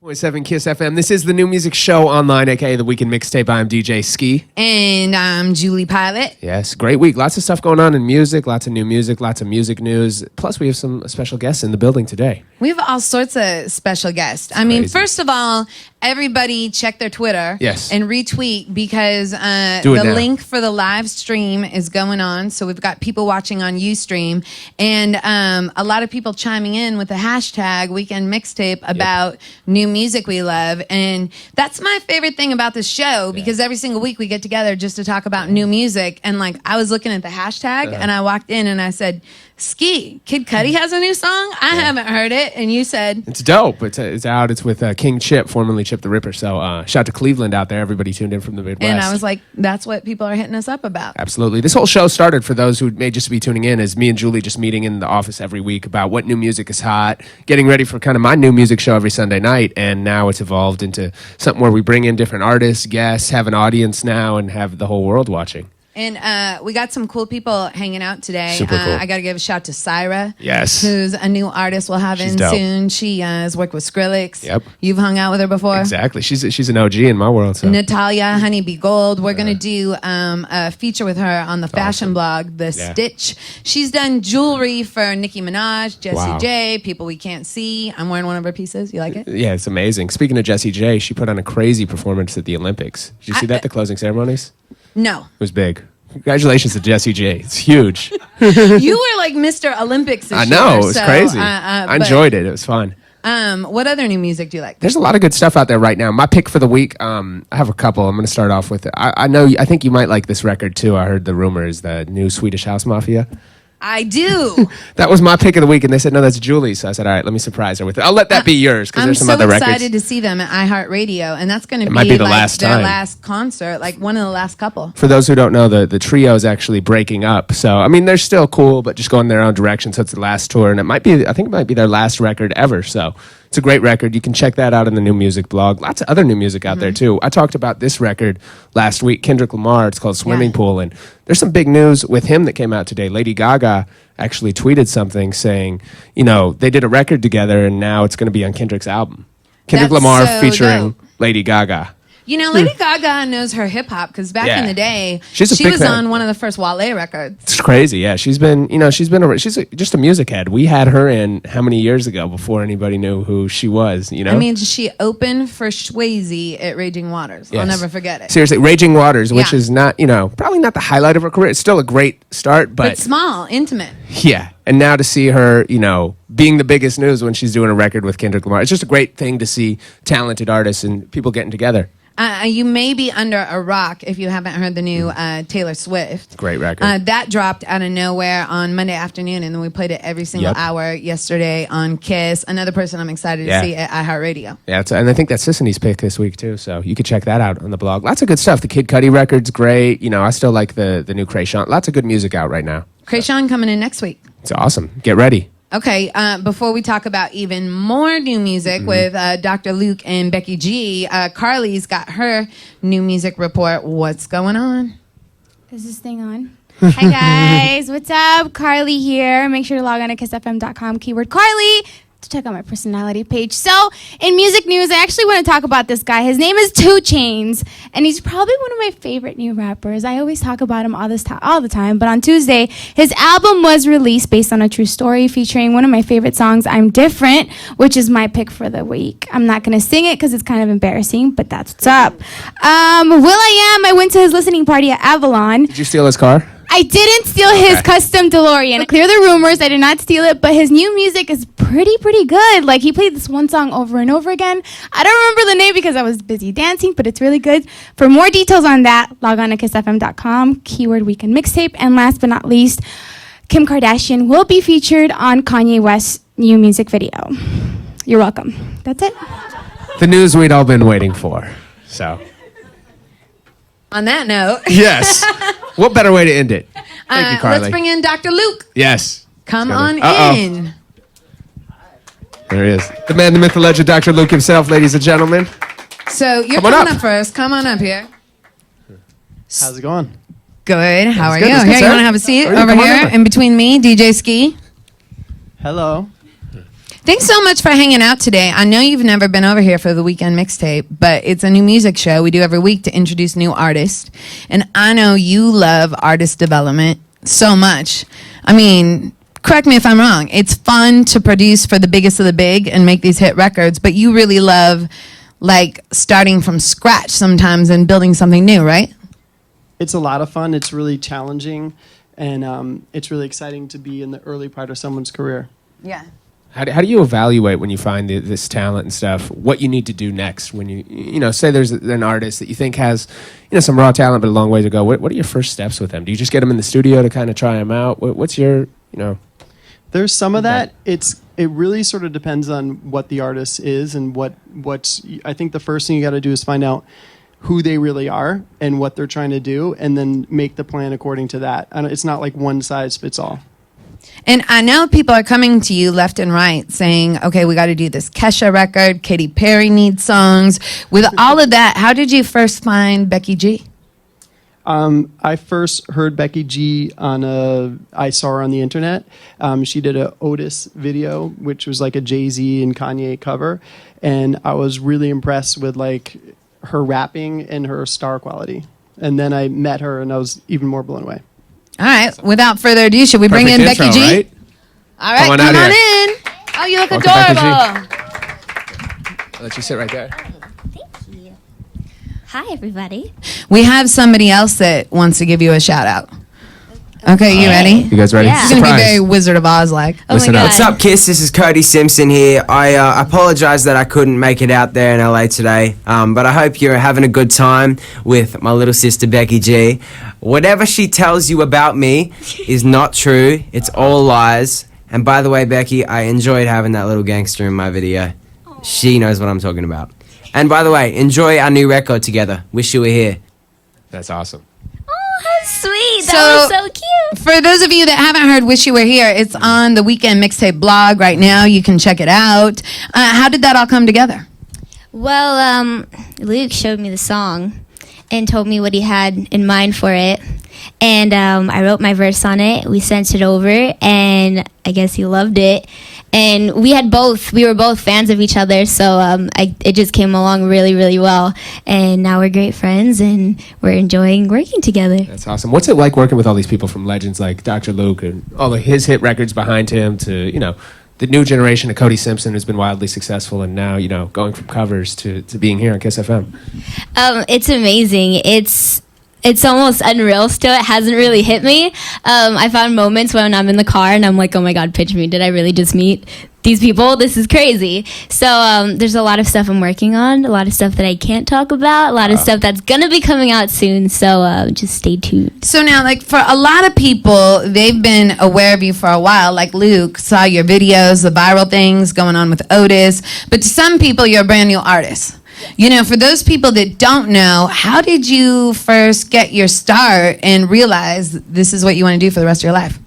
7 Kiss FM. This is the New Music Show online, aka the Weekend Mixtape. I'm DJ Ski. And I'm Julie Pilot. Yes, great week. Lots of stuff going on in music, lots of new music, lots of music news. Plus, we have some special guests in the building today. We have all sorts of special guests. I mean, first of all, everybody check their Twitter and retweet because the link for the live stream is going on. So we've got people watching on Ustream and a lot of people chiming in with the hashtag Weekend Mixtape about new music we love. And that's my favorite thing about this show because every single week we get together just to talk about new music. And like I was looking at the hashtag and I walked in and I said, Ski, Kid Cudi has a new song? I haven't heard it. And you said... It's dope. It's out. It's with King Chip, formerly Chip the Ripper. So shout to Cleveland out there. Everybody tuned in from the Midwest. And I was like, that's what people are hitting us up about. Absolutely. This whole show started, for those who may just be tuning in, as me and Julie just meeting in the office every week about what new music is hot, getting ready for kind of my new music show every Sunday night. And now it's evolved into something where we bring in different artists, guests, have an audience now, and have the whole world watching. And we got some cool people hanging out today. Super cool. I got to give a shout to Syra. Yes. Who's a new artist we'll have in soon. She has worked with Skrillex. Yep. You've hung out with her before. Exactly. She's an OG in my world. So. Natalia, Honeybee Gold. We're going to do a feature with her on the fashion blog, The Stitch. She's done jewelry for Nicki Minaj, Jessie J, people we can't see. I'm wearing one of her pieces. You like it? Yeah, it's amazing. Speaking of Jessie J, she put on a crazy performance at the Olympics. Did you see that, the closing ceremonies? No. It was big. Congratulations to Jessie J. It's huge. You were like Mr. Olympics this I know. year, it was crazy. I enjoyed it. It was fun. What other new music do you like? There's a lot of good stuff out there right now. My pick for the week, I have a couple. I'm going to start off with it. I think you might like this record too. I heard the rumors, the new Swedish House Mafia. I do. That was my pick of the week, and they said, no, that's Julie's. So I said, all right, let me surprise her with it. I'll let that be yours, because there's some other records. I'm so excited to see them at iHeartRadio, and that's going to be the like last their time. last concert, like one of the last couple. For those who don't know, the trio is actually breaking up. So, I mean, they're still cool, but just going their own direction. So it's the last tour, and I think it might be their last record ever. So it's a great record. You can check that out in the New Music blog. Lots of other new music out there, too. I talked about this record last week, Kendrick Lamar. It's called Swimming Pool, and there's some big news with him that came out today. Lady Gaga actually tweeted something saying, they did a record together, and now it's going to be on Kendrick's album. Kendrick Lamar featuring Lady Gaga. Lady Gaga knows her hip hop because back in the day, she was on one of the first Wale records. It's crazy, yeah. She's just a music head. We had her in how many years ago before anybody knew who she was, I mean, she opened for Swayze at Raging Waters. Yes. I'll never forget it. Seriously, Raging Waters, which is not, probably not the highlight of her career. It's still a great start, but small, intimate. Yeah. And now to see her, being the biggest news when she's doing a record with Kendrick Lamar, it's just a great thing to see talented artists and people getting together. You may be under a rock if you haven't heard the new Taylor Swift. Great record. That dropped out of nowhere on Monday afternoon, and then we played it every single hour yesterday on Kiss. Another person I'm excited to see at iHeartRadio. Yeah, and I think that's Sissy's pick this week, too, so you could check that out on the blog. Lots of good stuff. The Kid Cudi record's great. I still like the new Krayshawn. Lots of good music out right now. Krayshawn coming in next week. It's awesome. Get ready. Okay, before we talk about even more new music with Dr. Luke and Becky G, Carly's got her new music report. What's going on? Is this thing on? Hi, guys. What's up? Carly here. Make sure to log on to kissfm.com, keyword Carly, to check out my personality page. So, in music news, I actually want to talk about this guy. His name is 2 Chainz, and he's probably one of my favorite new rappers. I always talk about him all the time, but on Tuesday, his album was released based on a true story featuring one of my favorite songs, I'm Different, which is my pick for the week. I'm not going to sing it because it's kind of embarrassing, but that's what's up. I went to his listening party at Avalon. Did you steal his car? I didn't steal his custom DeLorean. Clear the rumors, I did not steal it, but his new music is pretty good. Like, he played this one song over and over again. I don't remember the name because I was busy dancing, but it's really good. For more details on that, log on to kissfm.com, keyword Weekend Mixtape, and last but not least, Kim Kardashian will be featured on Kanye West's new music video. You're welcome. That's it. The news we'd all been waiting for, so... On that note. Yes. What better way to end it? Thank you, Carly. Let's bring in Dr. Luke. Yes. Come on in. There he is. The man, the myth, the legend, Dr. Luke himself, ladies and gentlemen. So you're coming up first. Come on up here. How's it going? Good. How are you? Here, you want to have a seat over here in between me, DJ Ski? Hello. Thanks so much for hanging out today. I know you've never been over here for the weekend mixtape, but it's a new music show we do every week to introduce new artists. And I know you love artist development so much. I mean, correct me if I'm wrong. It's fun to produce for the biggest of the big and make these hit records, but you really love like starting from scratch sometimes and building something new, right? It's a lot of fun. It's really challenging, and it's really exciting to be in the early part of someone's career. Yeah. How do you evaluate when you find this talent and stuff, what you need to do next when you say there's an artist that you think has, some raw talent but a long way to go? What are your first steps with them? Do you just get them in the studio to kind of try them out? What's your, There's some of that. It really sort of depends on what the artist is and what's. I think the first thing you got to do is find out who they really are and what they're trying to do, and then make the plan according to that. And it's not like one size fits all. And I know people are coming to you left and right saying, okay, we got to do this Kesha record. Katy Perry needs songs. With all of that, how did you first find Becky G? I first heard Becky G I saw her on the internet. She did a Otis video, which was like a Jay-Z and Kanye cover. And I was really impressed with like her rapping and her star quality. And then I met her and I was even more blown away. All right. Without further ado, should we bring in intro, Becky G? Right? All right. Come on in. Oh, you look adorable. I'll let you sit right there. Thank you. Hi, everybody. We have somebody else that wants to give you a shout out. Okay, you ready? You guys ready? Yeah. It's going to be very Wizard of Oz like. Oh my God. What's up, Kiss? This is Cody Simpson here. I apologize that I couldn't make it out there in LA today, but I hope you're having a good time with my little sister Becky G. Whatever she tells you about me is not true. It's all lies. And by the way, Becky, I enjoyed having that little gangster in my video. Aww. She knows what I'm talking about. And by the way, enjoy our new record together. Wish you were here. That's awesome. How sweet. That was so cute. For those of you that haven't heard Wish You Were Here, it's on the Weekend Mixtape blog right now. You can check it out. How did that all come together? Well, Luke showed me the song and told me what he had in mind for it. And I wrote my verse on it. We sent it over, and I guess he loved it. And we were both fans of each other, so it just came along really, really well. And now we're great friends, and we're enjoying working together. That's awesome. What's it like working with all these people from legends like Dr. Luke and all of his hit records behind him to, the new generation of Cody Simpson who's been wildly successful, and now, going from covers to being here on Kiss FM? It's amazing. It's almost unreal still. It hasn't really hit me. I found moments when I'm in the car and I'm like, oh my God, pitch me. Did I really just meet these people? This is crazy. So there's a lot of stuff I'm working on, a lot of stuff that I can't talk about, a lot of stuff that's going to be coming out soon. So just stay tuned. So now, like, for a lot of people, they've been aware of you for a while. Like Luke saw your videos, the viral things going on with Otis. But to some people, you're a brand new artist. For those people that don't know, how did you first get your start and realize this is what you want to do for the rest of your life?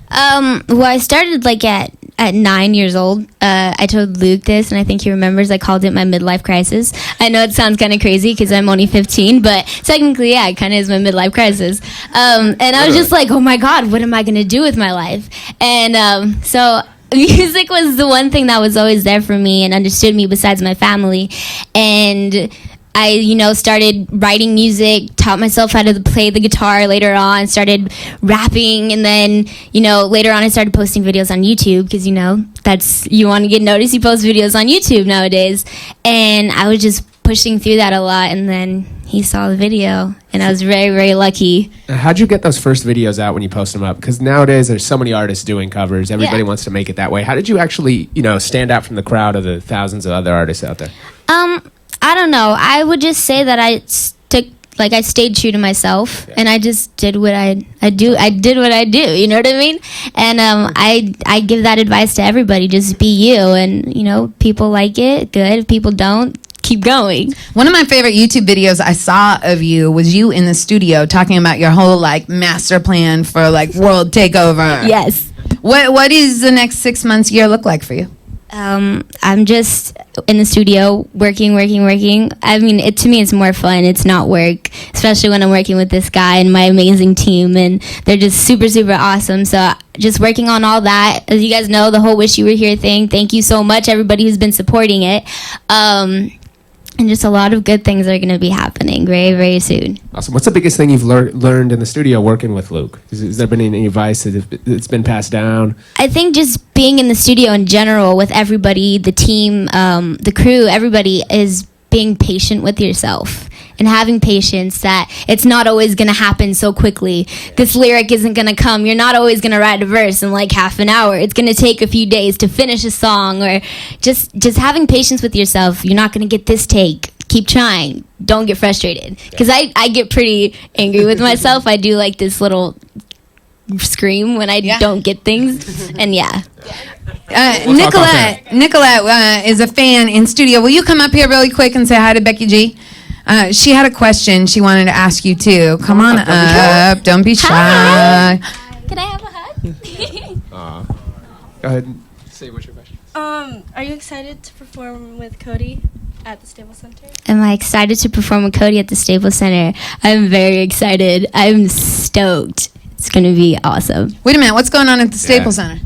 Well, I started like at 9 years old. I told Luke this, and I think he remembers. I called it my midlife crisis. I know it sounds kind of crazy because I'm only 15, but technically, yeah, it kind of is my midlife crisis. And I was just like, oh my God, what am I going to do with my life? And so music was the one thing that was always there for me and understood me besides my family. And I, started writing music, taught myself how to play the guitar later on, started rapping, and then, later on I started posting videos on YouTube because, you want to get noticed, you post videos on YouTube nowadays. And I was just pushing through that a lot, and then he saw the video, and I was very, very lucky. How'd you get those first videos out when you post them up? Because nowadays there's so many artists doing covers. Everybody wants to make it that way. How did you actually, stand out from the crowd of the thousands of other artists out there? I don't know. I would just say that I stayed true to myself, and I just did what I do. I did what I do. You know what I mean? And I give that advice to everybody. Just be you, and people like it, good. If people don't, keep going. One of my favorite YouTube videos I saw of you was you in the studio talking about your whole master plan for world takeover. Yes. What is the next 6 months, year look like for you? I'm just in the studio working. I mean, to me, it's more fun. It's not work, especially when I'm working with this guy and my amazing team, and they're just super, super awesome. So just working on all that. As you guys know, the whole Wish You Were Here thing, thank you so much, everybody who's been supporting it. And just a lot of good things are going to be happening very, very soon. Awesome. What's the biggest thing you've learned in the studio working with Luke? Has there been any advice that's been passed down? I think just being in the studio in general with everybody, the team, the crew, everybody is being patient with yourself and having patience that it's not always going to happen so quickly. This lyric isn't going to come. You're not always going to write a verse in like half an hour. It's going to take a few days to finish a song, or just having patience with yourself. You're not going to get this take. Keep trying. Don't get frustrated. Because I get pretty angry with myself. I do like this little scream when I don't get things. And Nicolette is a fan in studio. Will you come up here really quick and say hi to Becky G? She had a question she wanted to ask you too. Come on up. Don't be shy. Hi. Can I have a hug? Go ahead and say what's your question. Are you excited to perform with Cody at the Staples Center? Am I excited to perform with Cody at the Staples Center? I'm very excited. I'm stoked. It's going to be awesome. Wait a minute. What's going on at the Staples Center?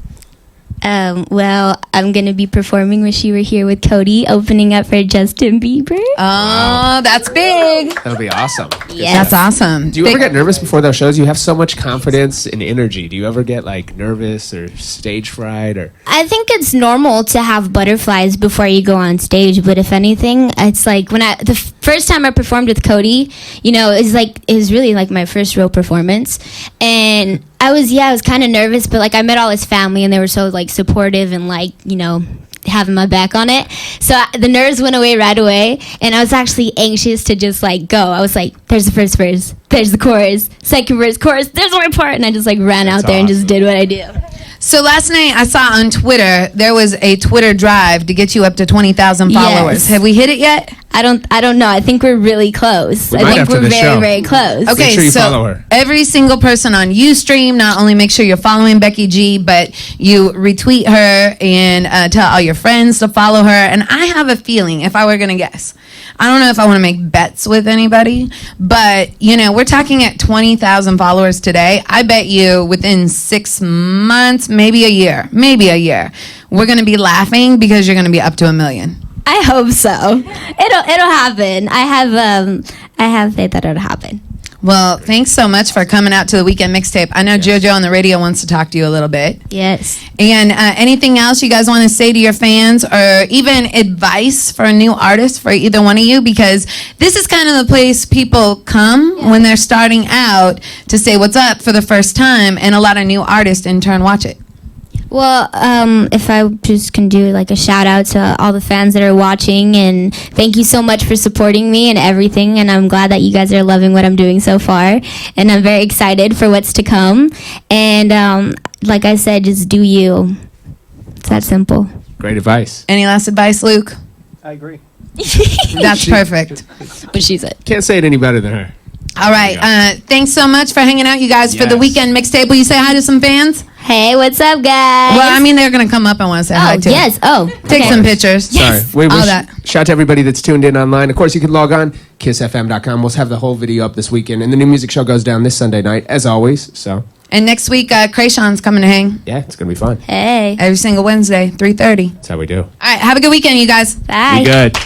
Well, I'm going to be performing Wish You Were Here with Cody, opening up for Justin Bieber. Oh, that's big. That'll be awesome. Yes. That's awesome. Do you ever get nervous before those shows? You have so much confidence and energy. Do you ever get like nervous or stage fright? Or I think it's normal to have butterflies before you go on stage, but if anything, it's like when the first time I performed with Cody, it was really like my first real performance, and I was kind of nervous, but like I met all his family and they were so like supportive and like, having my back on it. So the nerves went away right away, and I was actually anxious to just like go. I was like, there's the first verse, there's the chorus, second verse, chorus, there's my part, and I just like ran out there and just did what I do. So last night I saw on Twitter there was a Twitter drive to get you up to 20,000 followers. Yes. Have we hit it yet? I don't know. I think we're really close. I think we're very, very close. Okay, make sure you so follow her. Every single person on Ustream, not only make sure you're following Becky G, but you retweet her and tell all your friends to follow her. And I have a feeling, if I were going to guess, I don't know if I want to make bets with anybody, but, we're talking at 20,000 followers today. I bet you within 6 months, maybe a year, we're going to be laughing because you're going to be up to 1 million. I hope so. It'll happen. I have faith that it'll happen. Well, thanks so much for coming out to the Weekend Mixtape. I know JoJo on the radio wants to talk to you a little bit. Yes. And anything else you guys want to say to your fans, or even advice for a new artist for either one of you? Because this is kind of the place people come when they're starting out to say what's up for the first time, and a lot of new artists in turn watch it. Well, if I just can do like a shout out to all the fans that are watching, and thank you so much for supporting me and everything, and I'm glad that you guys are loving what I'm doing so far, and I'm very excited for what's to come, and like I said, just do you. It's that simple. Great advice. Any last advice, Luke? I agree. That's perfect. What she said. Can't say it any better than her. All right. Thanks so much for hanging out, you guys, for the Weekend Mixtape. Will you say hi to some fans? Hey, what's up, guys? Well, I mean, they're going to come up and want to say hi, too. Yes. Oh, Take some pictures. Yes. Sorry. All that. Shout out to everybody that's tuned in online. Of course, you can log on, kissfm.com. We'll have the whole video up this weekend. And the new music show goes down this Sunday night, as always. So. And next week, Krayshawn's coming to hang. Yeah, it's going to be fun. Hey. Every single Wednesday, 3:30. That's how we do. All right. Have a good weekend, you guys. Bye. Be good.